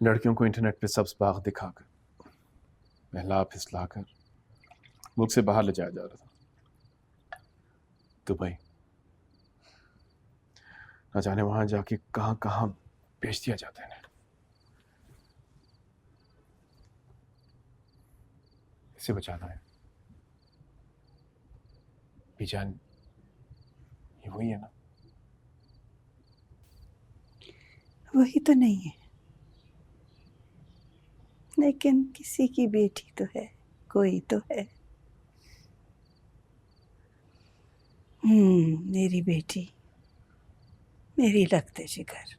लड़कियों को इंटरनेट पे सब्ज बाग दिखाकर, बहला फिसलाकर मुल्क से बाहर ले जाया जा रहा था, दुबई। न जाने वहां जाके कहां कहां भेज दिया जाता है। इसे बचाना है। बीजान ये वही है ना? वही तो नहीं है, लेकिन किसी की बेटी तो है, कोई तो है। मेरी बेटी, मेरी लगते जिगर।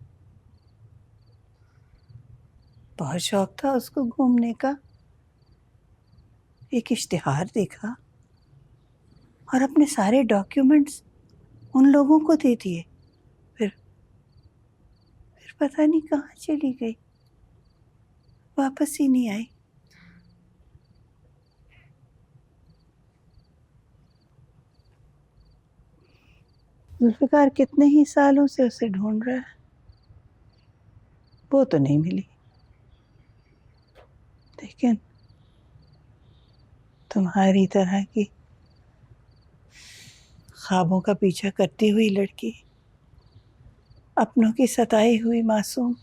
बहुत शौक था उसको घूमने का। एक इश्तिहार देखा और अपने सारे डॉक्यूमेंट्स उन लोगों को दे दिए। फिर पता नहीं कहाँ चली गई, वापस ही नहीं आई। जुल्फिकार कितने ही सालों से उसे ढूंढ रहा है, वो तो नहीं मिली। लेकिन तुम्हारी तरह की ख्वाबों का पीछा करती हुई लड़की, अपनों की सताई हुई मासूम,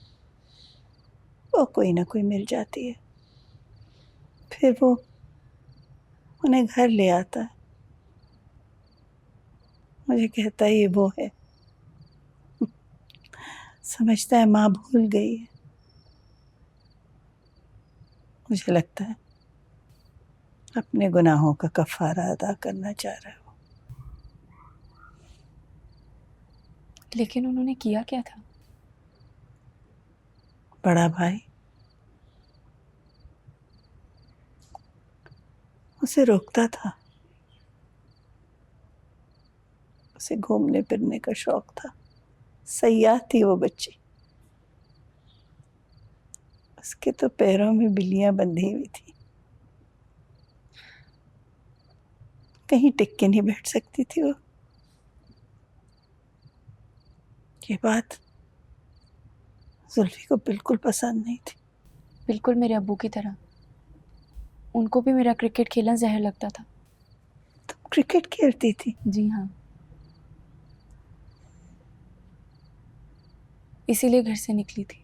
वो कोई ना कोई मिल जाती है। फिर वो उन्हें घर ले आता है, मुझे कहता है ये वो है। समझता है माँ भूल गई है। मुझे लगता है अपने गुनाहों का कफारा अदा करना चाह रहा है वो। लेकिन उन्होंने किया क्या था? बड़ा भाई उसे रोकता था। उसे घूमने फिरने का शौक था। सयाह थी वो बच्ची। उसके तो पैरों में बिल्लियां बंधी हुई थी, कहीं टिक के नहीं बैठ सकती थी वो। ये बात जुल्फी को बिल्कुल पसंद नहीं थी। बिल्कुल मेरे अब्बू की तरह। उनको भी मेरा क्रिकेट खेलना जहर लगता था। तुम क्रिकेट खेलती थी? जी हाँ, इसीलिए घर से निकली थी।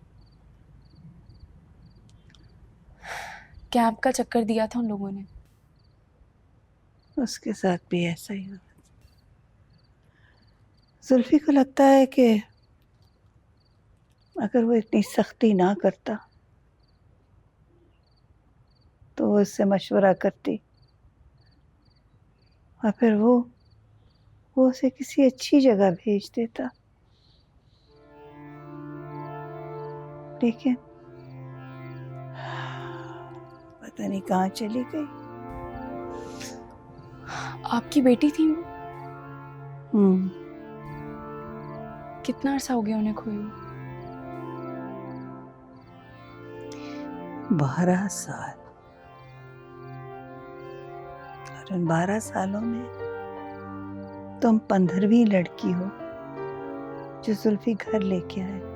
कैंप का चक्कर दिया था उन लोगों ने। उसके साथ भी ऐसा ही हुआ। जुल्फी को लगता है कि अगर वो इतनी सख्ती ना करता तो वो उससे मशवरा करती और फिर वो उसे किसी अच्छी जगह भेज देता। लेकिन पता नहीं कहाँ चली गई। आपकी बेटी थी वो? हम्म। कितना अरसा हो गया उन्हें खोए हुए? 12 साल। और उन 12 सालों में तुम 15वीं लड़की हो जो जुल्फी घर लेके आए।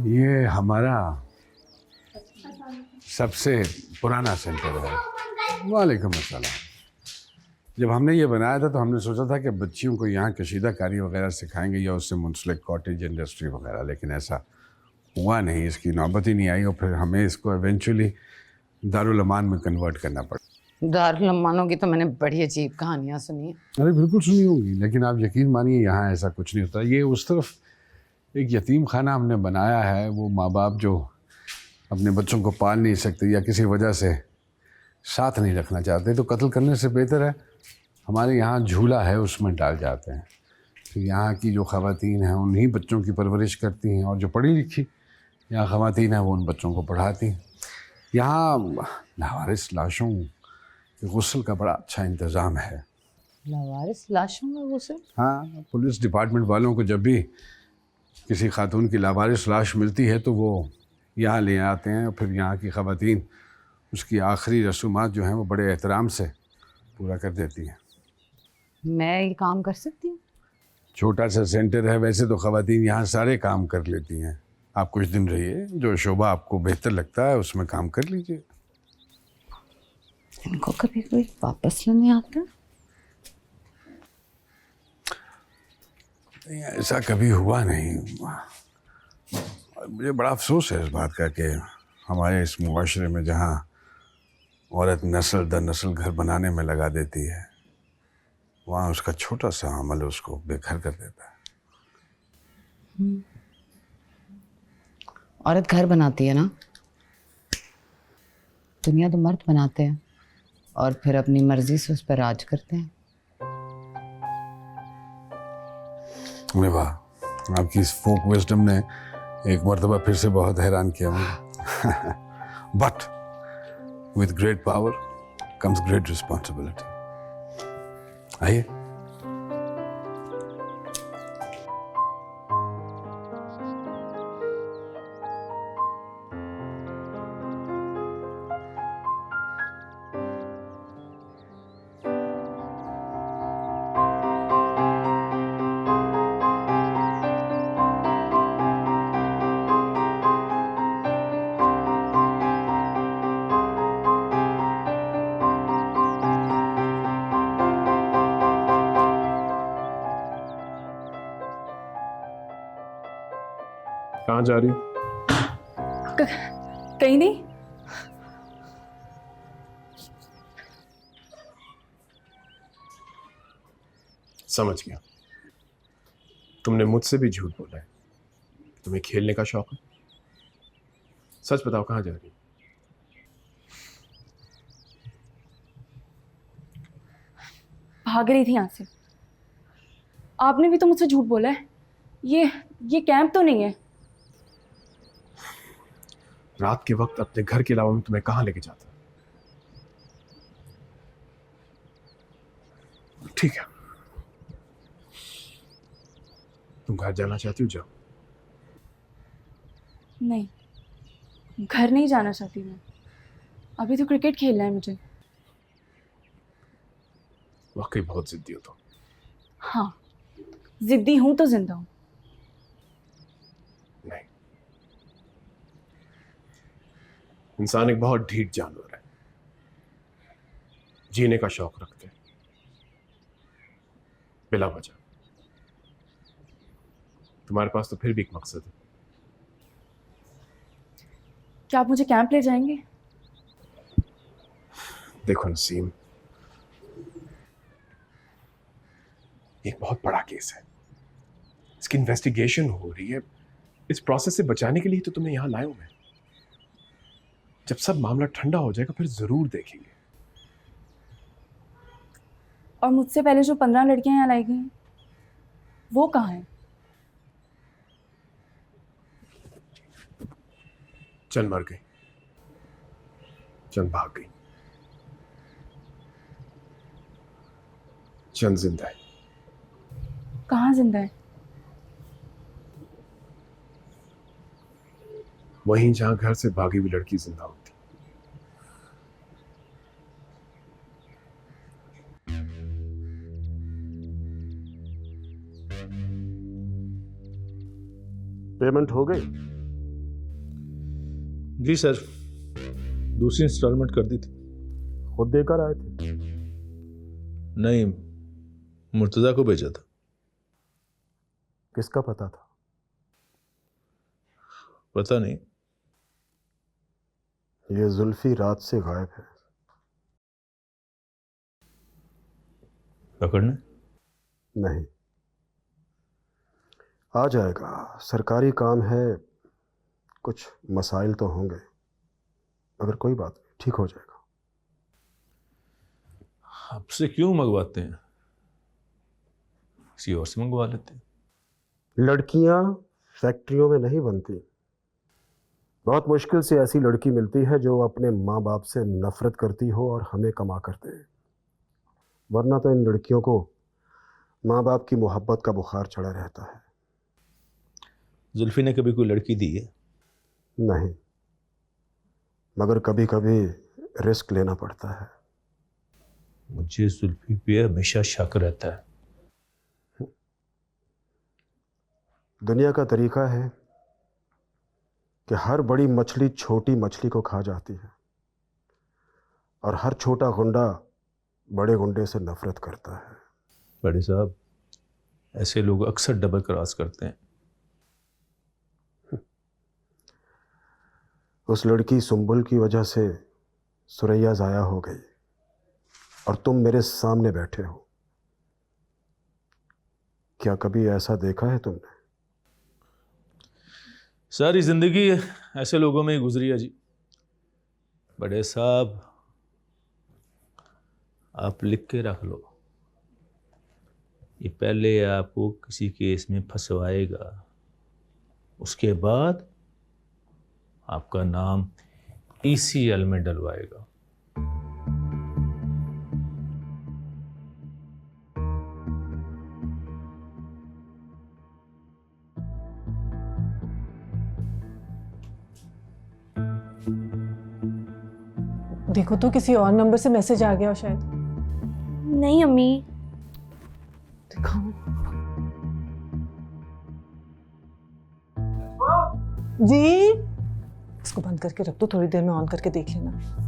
ये हमारा सबसे पुराना सेंटर है। वालेकुम अस्सलाम। जब हमने ये बनाया था तो हमने सोचा था कि बच्चियों को यहाँ कशीदाकारी वगैरह सिखाएंगे या उससे मुंसलिक कॉटेज इंडस्ट्री वगैरह, लेकिन ऐसा हुआ नहीं, इसकी नौबत ही नहीं आई और फिर हमें इसको एवेंचुअली दारुल अमान में कन्वर्ट करना पड़ा। दारुल अमानों की तो मैंने बड़ी अजीब कहानियाँ सुनी है। अरे बिल्कुल सुनी होगी, लेकिन आप यकीन मानिए यहाँ ऐसा कुछ नहीं होता। ये उस तरफ एक यतीम खाना हमने बनाया है। वो माँ बाप जो अपने बच्चों को पाल नहीं सकते या किसी वजह से साथ नहीं रखना चाहते, तो कत्ल करने से बेहतर है हमारे यहाँ झूला है उसमें डाल जाते हैं। तो यहाँ की जो ख़वातीन हैं उन्हीं बच्चों की परवरिश करती हैं और जो पढ़ी लिखी यहाँ ख़वातीन हैं वो उन बच्चों को पढ़ाती हैं। यहाँ लावारिस लाशों के गुस्ल का बड़ा अच्छा इंतज़ाम है। लावारिस लाशों में गुस्ल? हाँ, पुलिस डिपार्टमेंट वालों को जब भी किसी खातून की लावारिस लाश मिलती है तो वो यहाँ ले आते हैं और फिर यहाँ की ख़वातीन उसकी आखिरी रसूमात जो हैं वो बड़े एहतराम से पूरा कर देती हैं। मैं ये काम कर सकती हूँ? छोटा सा सेंटर है, वैसे तो ख़वातीन यहाँ सारे काम कर लेती हैं। आप कुछ दिन रहिए, जो शोबा आपको बेहतर लगता है उसमें काम कर लीजिए। इनको कभी कोई वापस लेने आता? नहीं, ऐसा कभी हुआ नहीं। और मुझे बड़ा अफसोस है इस बात का कि हमारे इस मुआशरे में जहाँ औरत नस्ल दर नस्ल घर बनाने में लगा देती है, वहाँ उसका छोटा सा अमल उसको बेघर कर देता है। औरत घर बनाती है ना, दुनिया तो मर्द बनाते हैं और फिर अपनी मर्जी से उस पर राज करते हैं। अरे वाह, आपकी इस फोक विजडम ने एक मर्तबा फिर से बहुत हैरान किया मुझे। But with great power comes great responsibility. आइए। कहाँ जा रही हो? कहीं नहीं। समझ गया, तुमने मुझसे भी झूठ बोला है। तुम्हें खेलने का शौक है? सच बताओ, कहाँ जा रही हो? भाग रही थी यहाँ से। आपने भी तो मुझसे झूठ बोला है। ये कैंप तो नहीं है। रात के वक्त अपने घर के अलावा मैं तुम्हें कहाँ लेके जाता? ठीक है, तुम घर जाना चाहती हो, जाओ। नहीं, घर नहीं जाना चाहती मैं। अभी तो क्रिकेट खेलना है मुझे। वाकई बहुत जिद्दी हो तुम। हाँ, जिद्दी हूं तो जिंदा हूं। नहीं, इंसान एक बहुत ढीठ जानवर है, जीने का शौक रखते हैं बिला वजह। तुम्हारे पास तो फिर भी एक मकसद है। क्या आप मुझे कैंप ले जाएंगे? देखो नसीम, एक बहुत बड़ा केस है, इसकी इन्वेस्टिगेशन हो रही है। इस प्रोसेस से बचाने के लिए तो तुम्हें यहां लाया हूं मैं। जब सब मामला ठंडा हो जाएगा फिर जरूर देखेंगे। और मुझसे पहले जो 15 लड़कियां यहाँ लाई गई हैं, वो कहाँ हैं? चंद मर गई, चंद भाग गई, चंद जिंदा है। कहाँ जिंदा है? वहीं जहां घर से भागी हुई लड़की जिंदा होती। पेमेंट हो गई? जी सर, दूसरी इंस्टॉलमेंट कर दी थी। खुद देकर आए थे? नहीं, मुर्तज़ा को भेजा था। किसका पता था? पता नहीं। ये जुल्फी रात से गायब है। पकड़ने? नहीं, आ जाएगा, सरकारी काम है, कुछ मसाइल तो होंगे, मगर कोई बात नहीं, ठीक हो जाएगा। आपसे क्यों मंगवाते हैं, किसी और से मंगवा लेते हैं। लड़कियां फैक्ट्रियों में नहीं बनती, बहुत मुश्किल से ऐसी लड़की मिलती है जो अपने माँ बाप से नफरत करती हो और हमें कमा कर दे, वरना तो इन लड़कियों को माँ बाप की मोहब्बत का बुखार चढ़ा रहता है। जुल्फी ने कभी कोई लड़की दी है? नहीं, मगर कभी कभी रिस्क लेना पड़ता है। मुझे जुल्फी पे हमेशा शक रहता है। दुनिया का तरीका है कि हर बड़ी मछली छोटी मछली को खा जाती है और हर छोटा गुंडा बड़े गुंडे से नफरत करता है। बड़े साहब, ऐसे लोग अक्सर डबल क्रॉस करते हैं। उस लड़की सुंबुल की वजह से सुरैया जाया हो गई और तुम मेरे सामने बैठे हो। क्या कभी ऐसा देखा है तुमने? सारी जिंदगी ऐसे लोगों में ही गुजरी है जी। बड़े साहब, आप लिख के रख लो, ये पहले आपको किसी केस में फंसवाएगा, उसके बाद आपका नाम ECL में डलवाएगा। देखो तो किसी और नंबर से मैसेज आ गया हो शायद। नहीं अम्मी, दिखाओ। जी, इसको बंद करके रख दो, थोड़ी देर में ऑन करके देख लेना।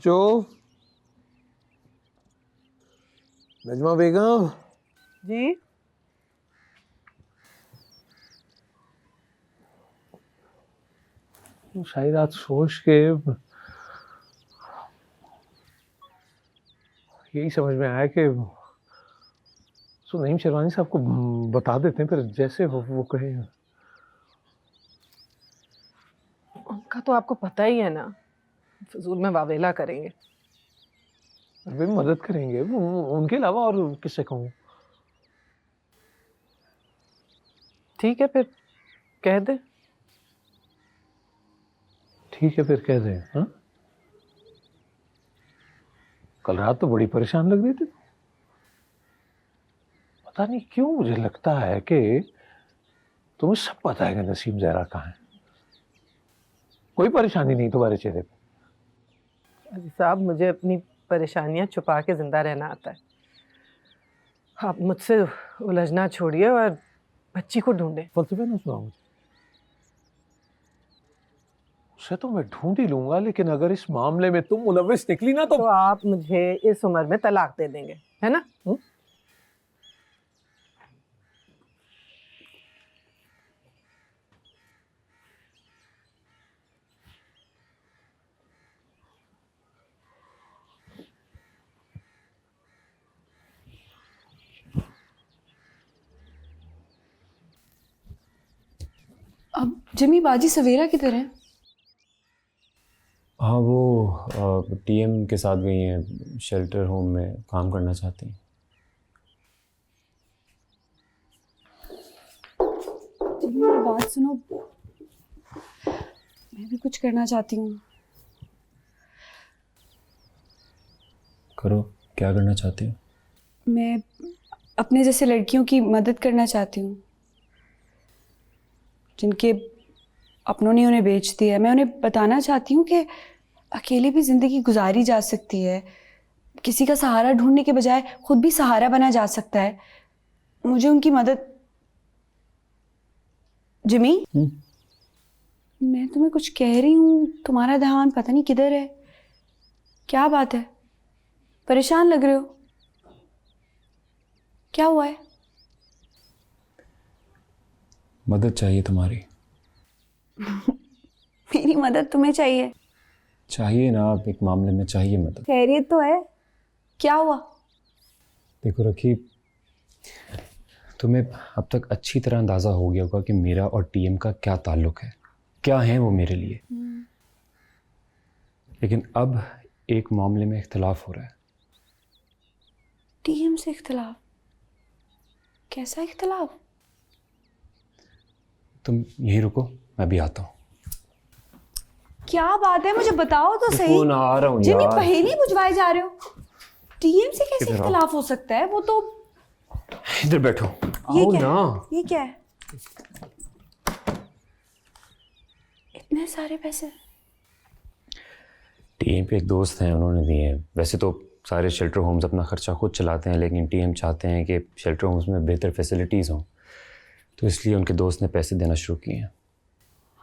जो नजमा बेगम, जी, शायद आज सोच के यही समझ में आया कि तो नईम शेरवानी साहब को बता देते हैं, फिर जैसे वो कहे। उनका तो आपको पता ही है ना, फजूल में वावेला करेंगे। वे मदद करेंगे, उनके अलावा और किससे कहूँ? ठीक है फिर कह दे। ठीक है फिर कह दें। हाँ, कल रात तो बड़ी परेशान लग रही थी। पता नहीं क्यों मुझे लगता है कि तुम्हें सब पता है कि नसीम जहरा कहाँ है। कोई परेशानी नहीं तुम्हारे चेहरे पे? अजी साहब, मुझे अपनी परेशानियां छुपा के जिंदा रहना आता है। आप मुझसे उलझना छोड़िए और बच्ची को ढूंढे। फलसफे ना सुनाओ मुझे। उसे तो मैं ढूंढ ही लूंगा, लेकिन अगर इस मामले में तुम मुलविस निकली ना तो आप मुझे इस उम्र में तलाक दे देंगे, है ना? अब जिमी बाजी सवेरा किधर है? हाँ, वो TM के साथ गई हैं, शेल्टर होम में काम करना चाहती हैं। जिमी, मेरी बात सुनो, मैं भी कुछ करना चाहती हूँ। करो, क्या करना चाहती हो? मैं अपने जैसे लड़कियों की मदद करना चाहती हूँ जिनके अपनों ने उन्हें बेच दिया है। मैं उन्हें बताना चाहती हूँ कि अकेले भी ज़िंदगी गुजारी जा सकती है, किसी का सहारा ढूंढने के बजाय खुद भी सहारा बना जा सकता है। मुझे उनकी मदद। जिमी, मैं तुम्हें कुछ कह रही हूँ, तुम्हारा ध्यान पता नहीं किधर है। क्या बात है, परेशान लग रहे हो? क्या हुआ है? मदद चाहिए तुम्हारी। मेरी मदद तुम्हें चाहिए? चाहिए ना, आप एक मामले में चाहिए मदद। खैरियत तो है? क्या हुआ? देखो रखी, तुम्हें अब तक अच्छी तरह अंदाज़ा हो गया होगा कि मेरा और TM का क्या ताल्लुक है, क्या है वो मेरे लिए। लेकिन अब एक मामले में इख्तलाफ हो रहा है। TM से इख्तलाफ? कैसा इख्तिलाफ? तुम यहीं रुको, मैं भी आता हूँ। क्या बात है, मुझे बताओ तो सही। कौन आ रहा हूँ जिमी, यार। पहेली बुझवाए जा रहे हो? टीएम से कैसे किधर आओ? इख्तिलाफ हो सकता है? वो तो इधर बैठो। ये आओ क्या ना। ये क्या है? इतने सारे पैसे? टीएम पे एक दोस्त हैं, उन्होंने दिए हैं। वैसे तो सारे शेल्टर होम्स अपना खर्चा खुद चलाते हैं, लेकिन टीएम चाहते हैं कि शेल्टर होम्स में बेहतर फैसिलिटीज़ हों, तो इसलिए उनके दोस्त ने पैसे देना शुरू किए हैं।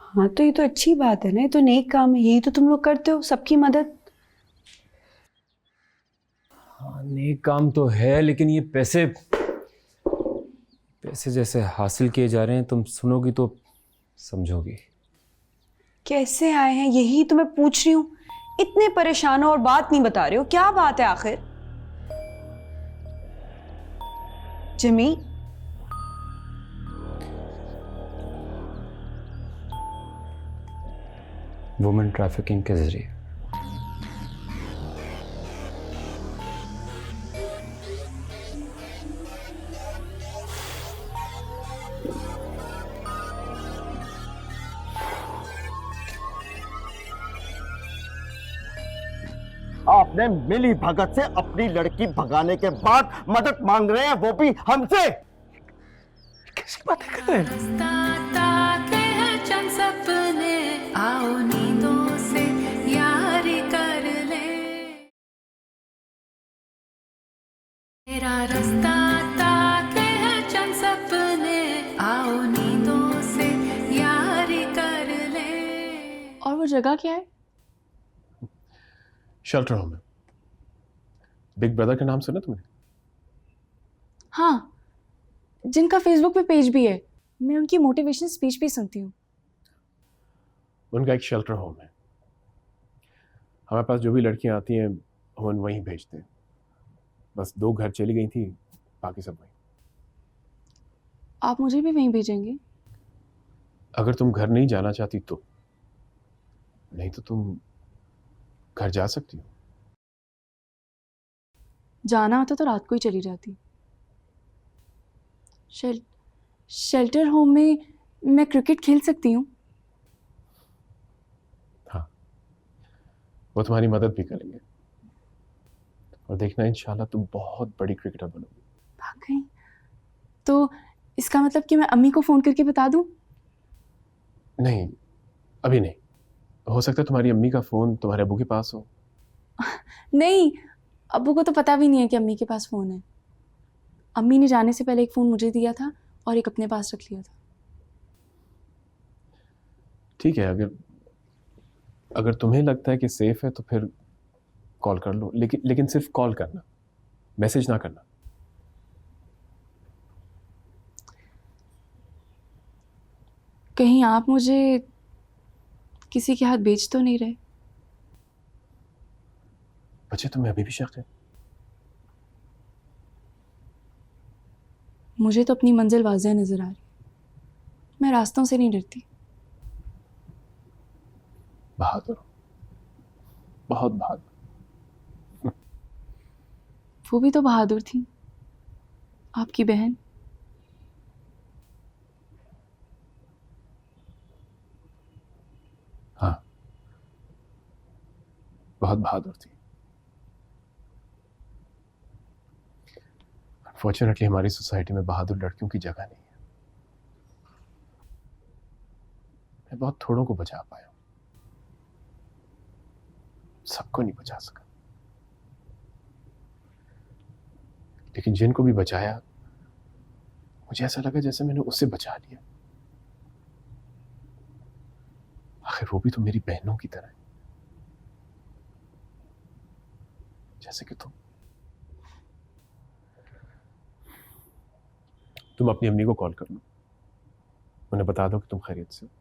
हाँ तो ये तो अच्छी बात है ना, ये तो नेक काम है, यही तो तुम लोग करते हो, सबकी मदद। हाँ, नेक काम तो है, लेकिन ये पैसे जैसे हासिल किए जा रहे हैं, तुम सुनोगी तो समझोगी। कैसे आए हैं यही तो मैं पूछ रही हूँ। इतने परेशान हो और बात नहीं बता रहे हो, क्या बात है आखिर? जिमी, वुमेन ट्रैफिकिंग के जरिए। आपने मिली भगत से अपनी लड़की भगाने के बाद मदद मांग रहे हैं, वो भी हमसे। कैसी बातें कर रहे हैं? और वो जगह क्या है? शेल्टर होम में। बिग ब्रदर का नाम सुना तुमने? हाँ, जिनका फेसबुक पे पेज भी है। मैं उनकी मोटिवेशनल स्पीच भी सुनती हूँ। उनका एक शेल्टर होम है। हमारे पास जो भी लड़कियां आती हैं हम वहीं भेजते हैं। बस 2 घर चली गई थी, बाकी सब वहीं। आप मुझे भी वहीं भेजेंगे? अगर तुम घर नहीं जाना चाहती तो, नहीं तो तुम घर जा सकती हो। जाना होता तो रात को ही चली जाती। शेल्टर होम में मैं क्रिकेट खेल सकती हूँ? हाँ, वो तुम्हारी मदद भी करेंगे और देखना इंशाल्लाह तुम बहुत बड़ी क्रिकेटर बनोगी। वाकई? तो इसका मतलब कि मैं अम्मी को फ़ोन करके बता दूँ? नहीं, अभी नहीं। हो सकता है तुम्हारी अम्मी का फ़ोन तुम्हारे अब्बू के पास हो। नहीं, अब्बू को तो पता भी नहीं है कि अम्मी के पास फ़ोन है। अम्मी ने जाने से पहले एक फ़ोन मुझे दिया था और एक अपने पास रख लिया था। ठीक है, अगर तुम्हें लगता है कि सेफ है तो फिर कॉल कर लो, लेकिन सिर्फ कॉल करना, मैसेज ना करना। कहीं आप मुझे किसी के हाथ बेच तो नहीं रहे? बच्चे तुम्हें अभी भी शक है? मुझे तो अपनी मंजिल वाज़ेह नज़र आ रही। मैं रास्तों से नहीं डरती। बहादुर, बहुत बहादुर। वो भी तो बहादुर थी, आपकी बहन। हाँ, बहुत बहादुर थी। अनफॉर्चुनेटली हमारी सोसाइटी में बहादुर लड़कियों की जगह नहीं है। मैं बहुत थोड़ों को बचा पाया, सबको नहीं बचा सका, लेकिन जिनको भी बचाया मुझे ऐसा लगा जैसे मैंने उससे बचा लिया। आखिर वो भी तो मेरी बहनों की तरह है, जैसे कि तुम अपनी अम्मी को कॉल कर लो, उन्हें बता दो कि तुम खैरियत से हो।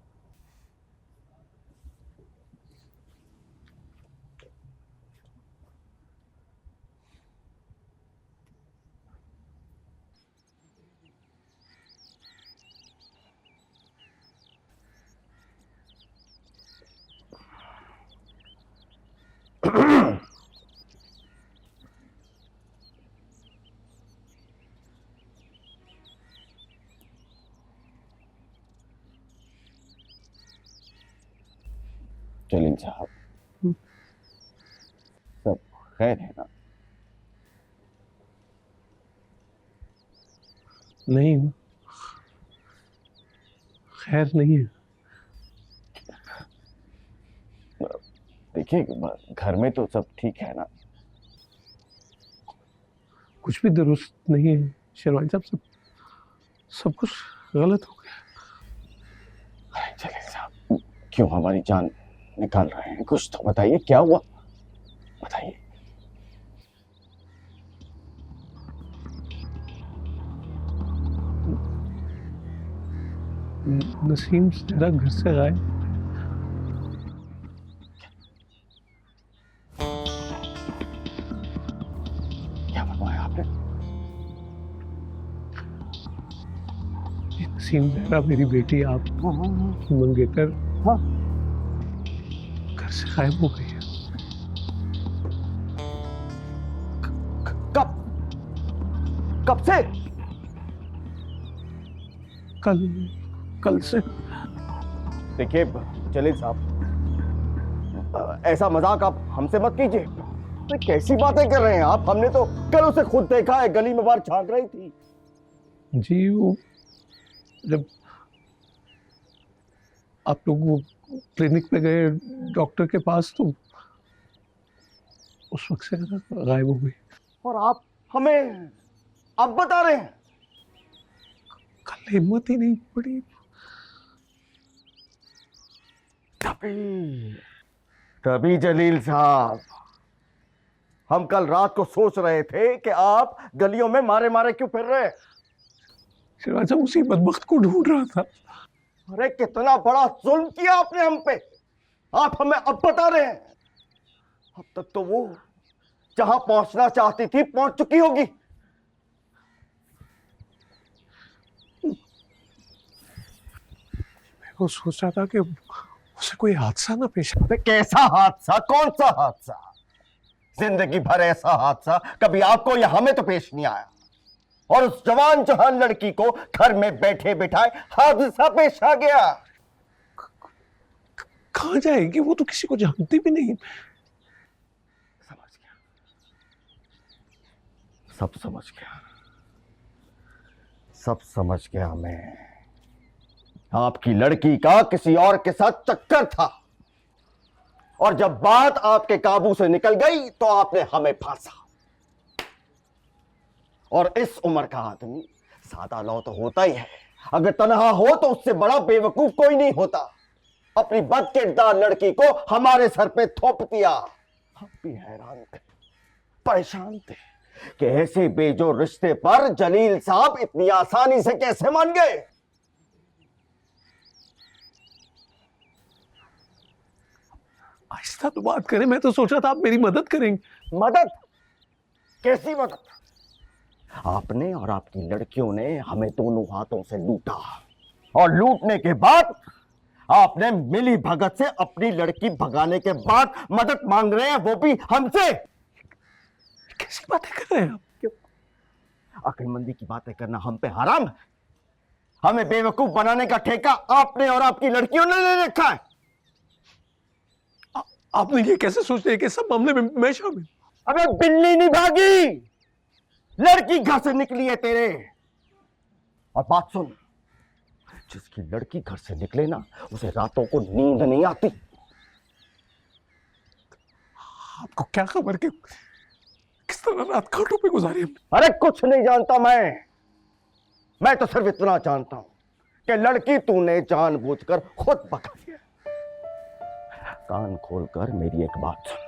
जलील साहब, सब खैर है ना? नहीं, खैर नहीं है। देखिए, घर में तो सब ठीक है ना? कुछ भी दुरुस्त नहीं है शेरवानी साहब, सब कुछ गलत हो गया। अरे जलील साहब, क्यों हमारी जान निकाल रहे हैं? कुछ तो बताइए, क्या हुआ? बताइए। नसीम जरा घर से गायब। क्या फरमाया आपने? नसीम जरा मेरी बेटी आप मंगेतर हाँ। घर से गायब हो गई है। कब? कब से? कल से। देखिए जलील साहब, ऐसा मजाक आप हमसे मत कीजिए। तो कैसी बातें कर रहे हैं आप? हमने तो कल उसे खुद देखा है, गली में बाहर झांक रही थी। जी, वो जब आप लोग वो क्लिनिक पे गए डॉक्टर के पास, तो उस वक्त से गायब हो गई। और आप हमें अब बता रहे हैं? कल हिम्मत ही नहीं पड़ी। तभी जलील साहब, हम कल रात को सोच रहे थे कि आप गलियों में मारे मारे क्यों फिर रहे हैं। शेरवानी साहब, उसी बदबख्त को ढूंढ रहा था। अरे कितना बड़ा जुल्म किया आपने हम पे, आप हमें अब बता रहे हैं? अब तक तो वो जहां पहुंचना चाहती थी पहुंच चुकी होगी। मैं वो सोच रहा था कि उसे कोई हादसा ना पेश आए। कैसा हादसा? कौन सा हादसा? जिंदगी भर ऐसा हादसा कभी आपको या हमें तो पेश नहीं आया। और उस जवान जहान लड़की को घर में बैठे बिठाए हादसा पेश आ गया। कहां जाएगी? वो तो किसी को जानती भी नहीं। समझ गया, सब समझ गया, सब समझ गया मैं। आपकी लड़की का किसी और के साथ चक्कर था, और जब बात आपके काबू से निकल गई तो आपने हमें फांसा। और इस उम्र का आदमी सादा लौ तो होता ही है, अगर तन्हा हो तो उससे बड़ा बेवकूफ कोई नहीं होता। अपनी बदकिरदार लड़की को हमारे सर पे थोप दिया। हम भी हैरान थे, परेशान थे कि ऐसे बेजोड़ रिश्ते पर जलील साहब इतनी आसानी से कैसे मान गए। आहिस्ता तो बात करें, मैं तो सोच रहा था आप मेरी मदद करेंगे। मदद? कैसी मदद? आपने और आपकी लड़कियों ने हमें दोनों हाथों से लूटा, और लूटने के बाद आपने मिली भगत से अपनी लड़की भगाने के बाद मदद मांग रहे हैं, वो भी हमसे। कैसी बातें कर रहे हैं आप? अक्लमंदी की बातें करना हम पे हराम है। हमें बेवकूफ बनाने का ठेका आपने और आपकी लड़कियों ने ले रखा है। आपने ये कैसे सोच लिया कि सब मामले में मैं शामिल? अबे बिल्ली नहीं भागी, लड़की घर से निकली है तेरे। और बात सुन, जिसकी लड़की घर से निकले ना, उसे रातों को नींद नहीं आती। आपको क्या खबर कि किस तरह रात घाटों पे गुजारी हमने? अरे कुछ नहीं जानता मैं तो सिर्फ इतना जानता हूं कि लड़की तूने जानबूझकर खुद भगा दिया। कान खोलकर मेरी एक बात सुन।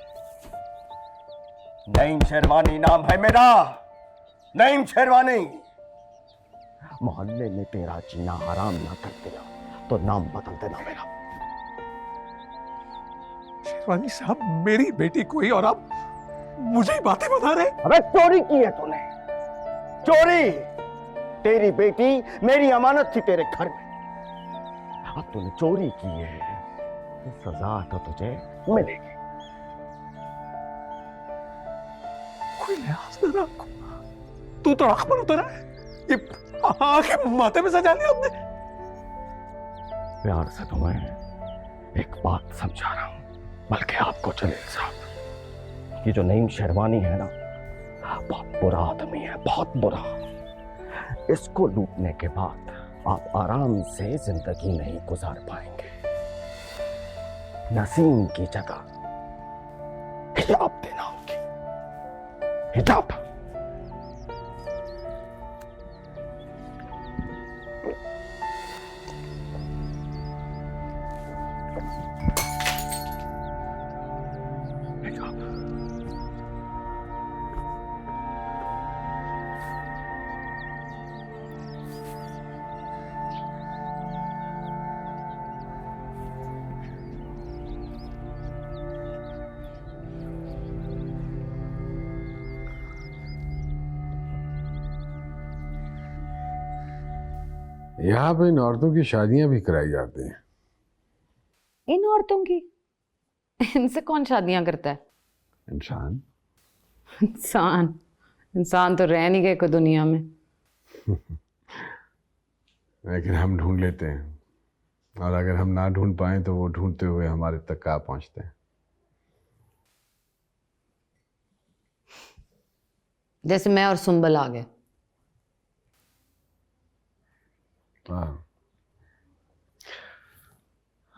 नईम शेरवानी नाम है मेरा, नईम शेरवानी। मोहल्ले में तेरा जीना हराम ना कर दिया तो नाम बदल देना मेरा। शेरवानी साहब, मेरी बेटी कोई और आप मुझे ही बातें बता रहे? अबे चोरी की है तूने, चोरी। तेरी बेटी मेरी अमानत थी तेरे घर में, अब तूने चोरी की है, सजा तो तुझे मिलेगी। कोई लिहाज ना रखो, तू तो आंख पर उतरा है, ये आंखें माथे में सजा लिया आपने। प्यार से तुम्हें एक बात समझा रहा हूं, बल्कि आपको जलील साहब, ये जो नईम शेरवानी है ना, बहुत बुरा आदमी है, बहुत बुरा। इसको लूटने के बाद आप आराम से जिंदगी नहीं गुजार पाएंगे। नसीम की जगह हिजाब देना होगी, हिजाब। यहाँ पे इन औरतों की शादियां भी कराई जाती हैं। इन औरतों की? इनसे कौन शादियां करता है? इंसान। इंसान? इंसान तो रह नहीं गए कोई दुनिया में। लेकिन हम ढूंढ लेते हैं, और अगर हम ना ढूंढ पाए तो वो ढूंढते हुए हमारे तक आ पहुंचते हैं। जैसे मैं और सुंबल आ गए। हाँ,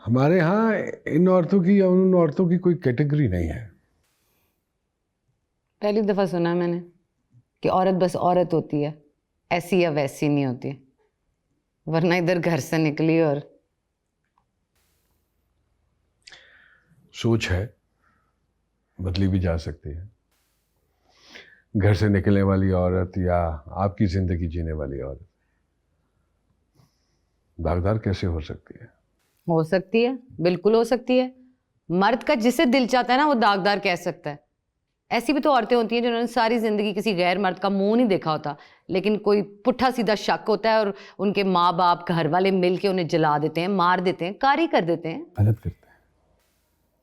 हमारे यहाँ इन औरतों की या उन औरतों की कोई कैटेगरी नहीं है। पहली दफा सुना मैंने कि औरत बस औरत होती है, ऐसी या वैसी नहीं होती। वरना इधर घर से निकली और सोच है, बदली भी जा सकती है। घर से निकलने वाली औरत या आपकी जिंदगी जीने वाली औरत दागदार कैसे हो सकती है? हो सकती है, बिल्कुल हो सकती है। मर्द का जिसे दिल चाहता है ना, वो दागदार कह सकता है। ऐसी भी तो औरतें होती हैं जिन्होंने सारी जिंदगी किसी गैर मर्द का मुंह नहीं देखा होता, लेकिन कोई पुट्ठा सीधा शक होता है और उनके माँ बाप घर वाले मिल के उन्हें जला देते हैं, मार देते हैं, कारी कर देते हैं। गलत करते हैं,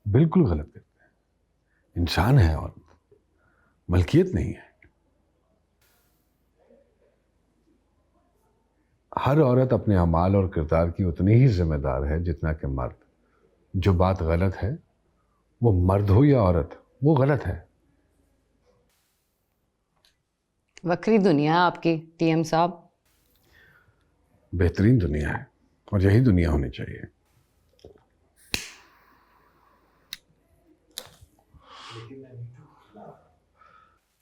बिल्कुल गलत करते हैं। इंसान है औरत, मलकियत नहीं है। हर औरत अपने अमाल और किरदार की उतनी ही जिम्मेदार है जितना कि मर्द। जो बात गलत है, वो मर्द हो या औरत, वो गलत है। वक्री दुनिया है आपकी टीएम साहब। बेहतरीन दुनिया है, और यही दुनिया होनी चाहिए।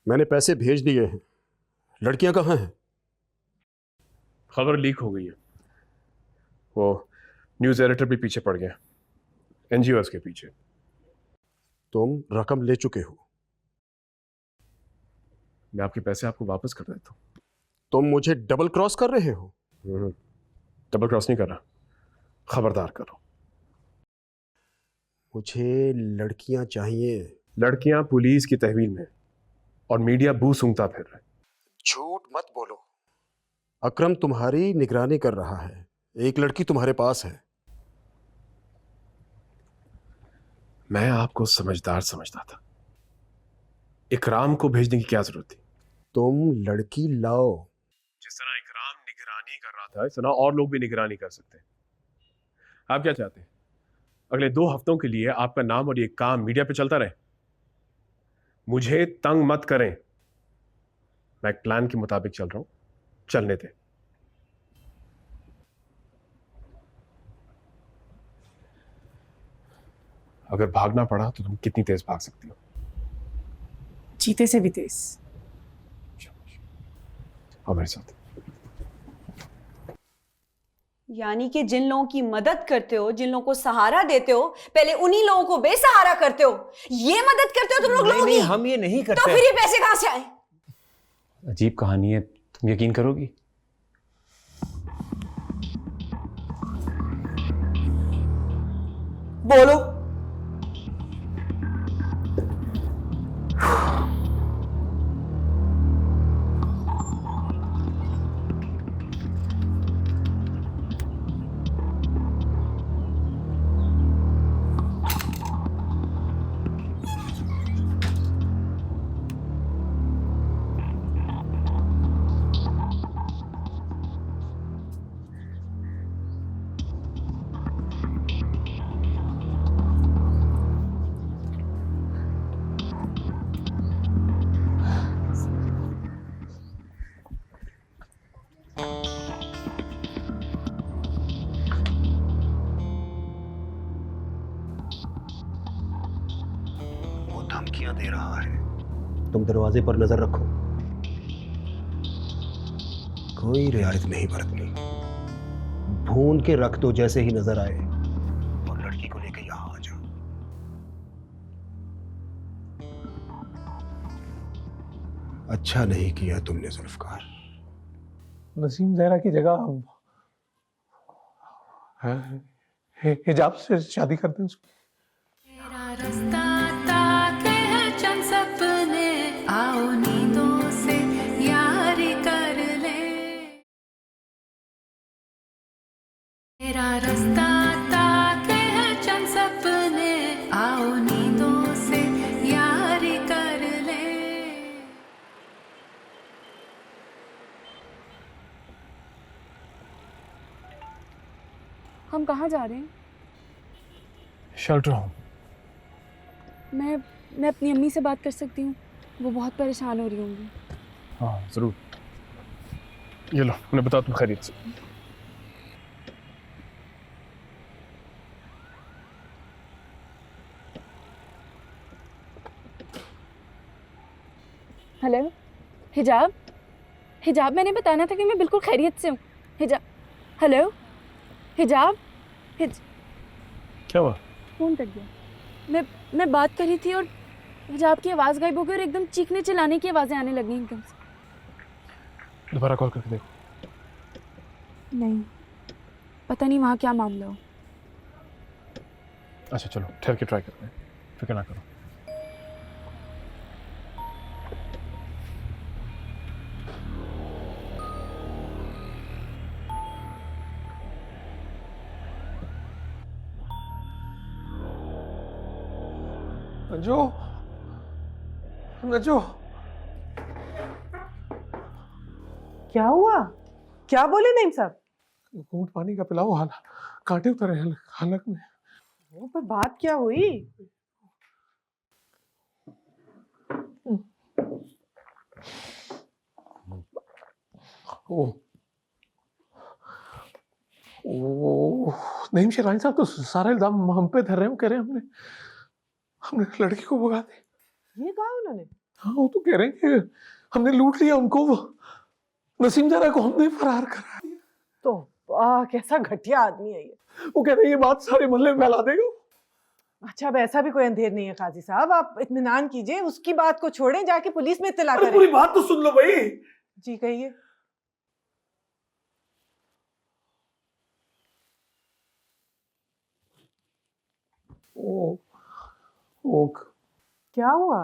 मैंने पैसे भेज दिए हैं, लड़कियां कहाँ हैं? खबर लीक हो गई है, वो न्यूज़ एडिटर भी पीछे पड़ गया, एनजीओस के पीछे। तुम रकम ले चुके हो। मैं आपके पैसे आपको वापस कर देता हूँ। तुम मुझे डबल क्रॉस कर रहे हो? डबल क्रॉस नहीं कर रहा, खबरदार करो। मुझे लड़कियां चाहिए। लड़कियां पुलिस की तहवील में और मीडिया बू सूंघता फिर रहा है। झूठ मत बोलो। अकरम तुम्हारी निगरानी कर रहा है, एक लड़की तुम्हारे पास है। मैं आपको समझदार समझता था, इकराम को भेजने की क्या जरूरत थी? तुम लड़की लाओ। जिस तरह इकराम निगरानी कर रहा था, इस तरह और लोग भी निगरानी कर सकते हैं। आप क्या चाहते हैं? अगले 2 हफ्तों के लिए आपका नाम और ये काम मीडिया पे चलता रहे? मुझे तंग मत करें, मैं एक प्लान के मुताबिक चल रहा हूं, चलने दें। अगर भागना पड़ा तो तुम कितनी तेज भाग सकती हो? चीते से भी तेज। आओ मेरे साथ। यानी कि जिन लोगों की मदद करते हो, जिन लोगों को सहारा देते हो, पहले उन्हीं लोगों को बेसहारा करते हो। ये मदद करते हो तुम लोग लोगों की? नहीं, हम ये नहीं करते। तो फिर ये पैसे कहां से आए? अजीब कहानी है, तुम यकीन करोगी? बोलो। धमकियां दे रहा है। तुम दरवाजे पर नजर रखो, कोई रियायत नहीं बरतनी। भून के रख दो जैसे ही नजर आए, और लड़की को लेकर यहां आ जाओ। अच्छा नहीं किया तुमने जुल्फकार। नसीम जहरा की जगह अब हिजाब से शादी करते हैं उसको। तेरा रास्ता ताके है चंद सपने, आओ नींदों से यारी कर ले। तेरा रास्ता ताके है चंद सपने, आओ नींदों से यारी कर ले। हम कहाँ जा रहे हैं? Shelter home. मैं अपनी अम्मी से बात कर सकती हूँ? वो बहुत परेशान हो रही होंगी। हाँ ज़रूर। ये लो, उन्हें बताओ तुम खैरियत से। हेलो हिजाब, हिजाब मैंने बताना था कि मैं बिल्कुल खैरियत से हूँ। हिजाब, हेलो हिजाब, क्या हुआ? फ़ोन कट गया। मैं बात कर रही थी और हिजाब की आवाज़ गायब हो गई और एकदम चीखने चिल्लाने की आवाज़ें आने लगी एकदम से। दोबारा कॉल करके देखो। नहीं, पता नहीं वहाँ क्या मामला हो। अच्छा चलो ठहर के ट्राई करते हैं, फिक्र ना करो। नजो, नजो, क्या हुआ? क्या बोले नईम साहब? घूंट पानी का पिलाओ, कांटे उतरे हैं हलक में। वो पर बात क्या हुई? ओ नईम शेरवानी साहब तो सारा इल्जाम हम पे धर रहे हैं। कह रहे हैं हमने लड़की को भगा दी। ये कहा उन्होंने? हाँ, वो तो कह रहे हैं कि हमने लूट लिया उनको, वो नसीम जरा को हमने फरार करा दिया। तो कैसा घटिया आदमी है ये। वो कह रहे हैं ये बात सारे मोहल्ले में फैला देगा। अच्छा, अब ऐसा भी कोई अंधेर नहीं है काजी साहब, आप इत्मीनान कीजिए, उसकी बात को छोड़ें, जाके पुलिस में इत्तला करें। पूरी बात तो सुन लो भाई। जी कहिए। वो क्या हुआ?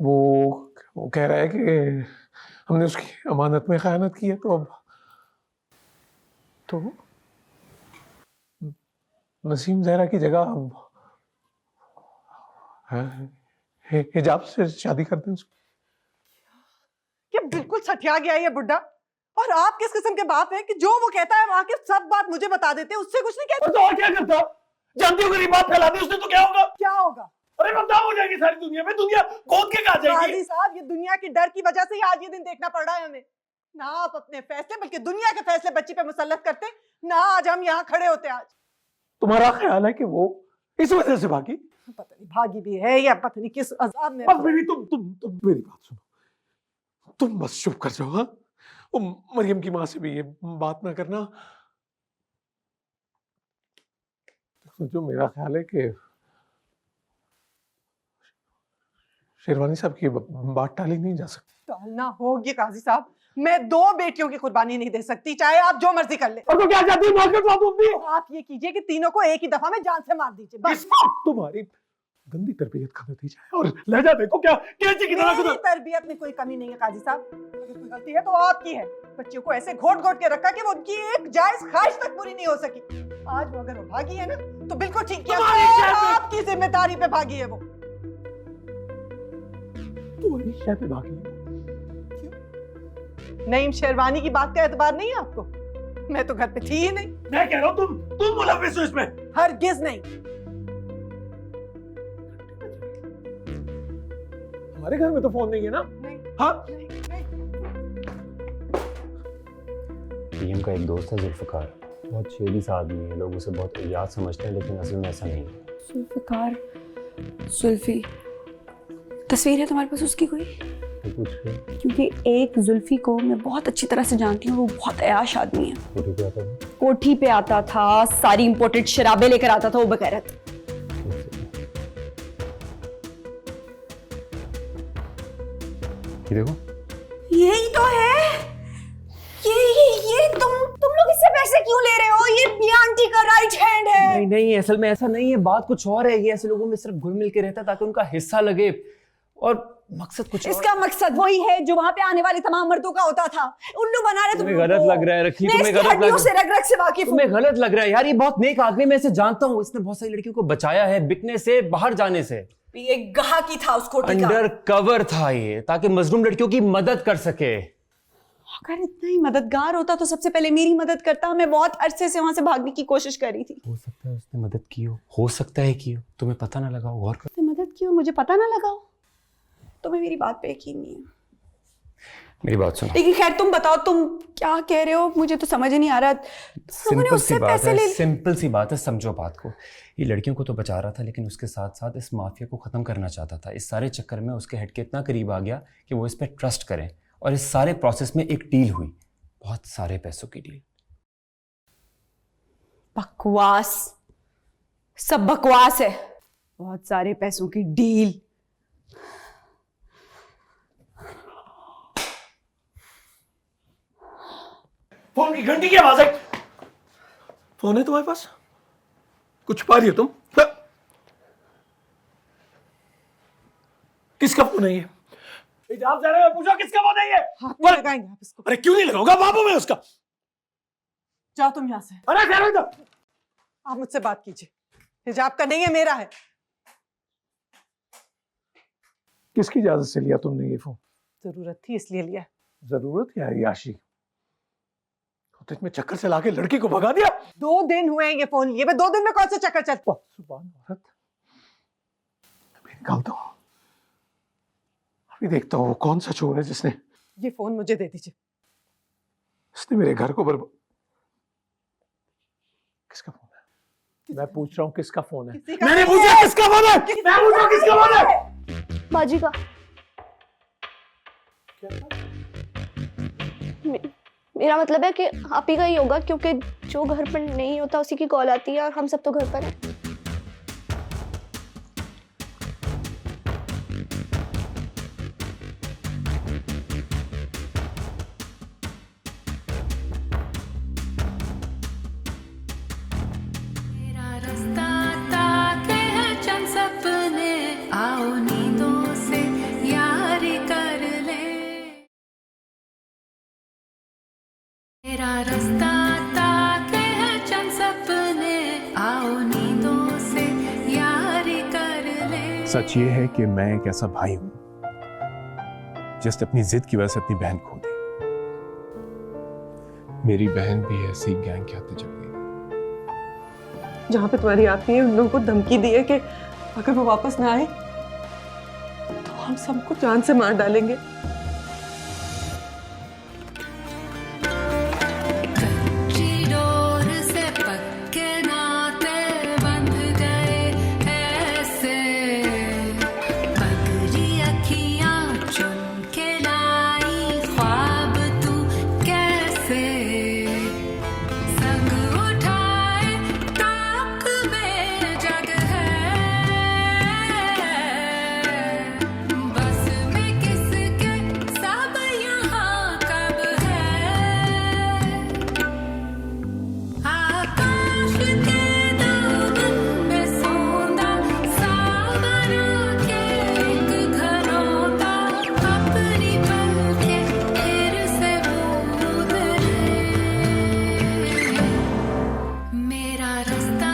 वो कह रहा है कि हमने उसकी अमानत में खयानत की है, तो अब तो नसीम जहरा की जगह अब हिजाब से शादी करते हैं उसको। ये बिल्कुल सठिया गया ये बुड्ढा। और आप किस किस्म के बाप हैं कि जो वो कहता है वहां की सब बात मुझे बता देते, उससे कुछ नहीं कहते। तो और क्या करता? जानती हो गरीब बात फैला दी उसने तो क्या होगा? क्या होगा? अरे बदनाम हो जाएगी सारी दुनिया में, दुनिया गोद के कहा जाएगी। काजी साहब, ये दुनिया की डर की वजह से ही आज ये दिन देखना पड़ रहा है हमें। ना आप अपने फैसले बल्कि दुनिया के फैसले बच्ची पे मुसल्लत करते, ना आज हम यहाँ खड़े होते। आज तुम्हारा ख्याल है कि वो इस वजह से भागी? पता नहीं भागी भी है या पता नहीं किस अजाब में। बस बेबी, तुम मेरी बात सुनो, तुम बस चुप कर जाओ। हाँ, वो मरियम की माँ से भी ये बात ना करना। जो मेरा ख्याल है कि शेरवानी साहब की बात टाली नहीं जा सकती। टालना होगी काजी साहब, मैं 2 बेटियों की कुर्बानी नहीं दे सकती, चाहे आप जो मर्जी कर ले। और तो क्या चाहती हो? आप ये कीजिए कि तीनों को एक ही दफा में जान से मार दीजिए बस। तुम्हारी गंदी तरबियत का नतीजा है। और लहजा देखो क्या कैसी की तरह। मेरी तरबियत में कोई कमी नहीं है काजी साहब, अगर कोई गलती है तो आपकी है। बच्चियों को ऐसे घोट घोट के रखा कि वो उनकी एक जायज ख्वाहिश तक पूरी नहीं हो सकी। आज वो अगर वो भागी है ना तो बिल्कुल ठीक किया, आपकी जिम्मेदारी पे भागी है वो। तुम्हारी शय पे भागी है। नईम शेरवानी की बात का एतबार नहीं है आपको? मैं तो घर पे थी ही नहीं। मैं कह रहा हूँ तुम मुलव्विस हो इसमें। हरगिज नहीं। हमारे घर में तो फोन नहीं है ना? नहीं। हाँ, पीएम का एक दोस्त है जुल्फ़िकार, बहुत शेरी सा आदमी है। लोग उसे बहुत इजाद समझते हैं, लेकिन असल में ऐसा नहीं है। जुल्फ़िकार, जुल्फ़ी, तस्वीर है तुम्हारे पास उसकी कोई? तो कुछ क्योंकि एक जुल्फी को मैं बहुत अच्छी तरह से जानती हूँ, वो बहुत अयाश आदमी है। फोटो पे आता था। कोठी पे आता था, सारी इंपोर्टेड शराबें लेकर आता था वो बगैरत। ये देखो, यही तो है। ये तुम लोग इससे पैसे क्यों ले रहे हो? ये आंटी का राइट हैंड है। नहीं नहीं, असल में ऐसा नहीं है, बात कुछ और है। ये ऐसे लोगों में सिर्फ घुल मिल के रहता है ताकि उनका हिस्सा लगे, और मकसद कुछ इसका मकसद वही है जो वहां पे आने वाले तमाम मर्दों का होता था। उल्लू बना रहे तुम्हें गलत लग रहा है रखी, तुम्हें गलत लग रहा से रग-रग से वाकिफ हूं। तुम्हें गलत लग रहा है यार। ये बहुत नेक आदमी, मैं इसे जानता हूँ। इसने बहुत सारी लड़कियों को बचाया है बिकने से, बाहर जाने से। ये गाहकी था उस कोठी का। अंडर कवर था ये, ताकि मजलूम लड़कियों की मदद कर सके। अगर इतना ही मददगार होता तो सबसे पहले मेरी मदद करता। मैं बहुत अरसे से वहां से भागने की कोशिश कर रही थी। हो सकता है उसने मदद की हो सकता है की हो, तुम्हें पता ना लगा हो। गौर कर। मदद की हो, मुझे पता ना लगा हो। तुम्हें मेरी बात पे यकीन नहीं है। मेरी बात सुनो। लेकिन खैर तुम बताओ, तुम क्या कह रहे हो? मुझे तो समझ ही नहीं आ रहा। सिंपल सी बात है, सिंपल सी बात है, समझो बात को। ये लड़कियों को तो बचा रहा था, लेकिन उसके साथ साथ इस माफिया को खत्म करना चाहता था। इस सारे चक्कर में उसके हेड के इतना करीब आ गया कि वो इस पे ट्रस्ट करें, और इस सारे प्रोसेस में एक डील हुई, बहुत सारे पैसों की डील। बकवास, सब बकवास है। बहुत सारे पैसों की डील। फोन की घंटी की आवाज है। फोन है तुम्हारे पास? कुछ पा रही हो तुम? किसका फोन है ये? हिजाब जा रहे हो, पूछो किसका फोन है ये? हाथ नहीं लगाएंगे आप इसको। अरे क्यों नहीं लगाऊंगा, बाबू मैं उसका। जाओ तुम यहाँ से। अरे ठहरो इधर। आप मुझसे बात कीजिए। हिजाब का नहीं है, मेरा है। किसकी इजाजत से लिया तुमने ये फोन? जरूरत थी इसलिए लिया। जरूरत क्या है याशी? तो इसमें चक्कर चला के लड़की को भगा दिया। 2 दिन हुए हैं ये फोन लिए। मैं 2 दिन में कौन सा चक्कर चल। सुभान औरत। अभी निकालता हूँ, अभी देखता हूँ वो कौन सा चोर है जिसने ये फोन मुझे दे दीजिए। इसने मेरे घर को बर्बाद। किसका फोन है? मैं पूछ रहा हूँ किसका फोन है? मैंने पूछा किसका फोन है? मैं पूछ रहा हूँ किसका फोन है? बाजी का। मेरा मतलब है कि आप ही का ही होगा, क्योंकि जो घर पर नहीं होता उसी की कॉल आती है, और हम सब तो घर पर हैं। मेरा रास्ता ताके है चंद सपने, आओ नींदों से यारी कर ले। मेरा रास्ता ताके है चंद सपने, आओ नींदों से यारी कर ले। सच ये है कि मैं एक ऐसा भाई हूं जिसने अपनी जिद की वजह से अपनी बहन खो दी। मेरी बहन भी ऐसी गैंग के हाथ चढ़ गई। जहां पे तुम्हारी आती है, उन लोगों को धमकी दी है कि अगर वो वापस ना आए तो हम सबको जान से मार डालेंगे। कच्ची डोर से पक्के नाते बंध गए ऐसे, पगड़ी अखियां चुन के लाई ख्वाब तू कैसे, संग उठाए ताक में जग है, बस में किसके सब यहाँ कब है, आकाश के दामन में सौंदा सावरा के एक घरौंदा, अपनी पलकें फिर से बूंद ले। मेरा रास्ता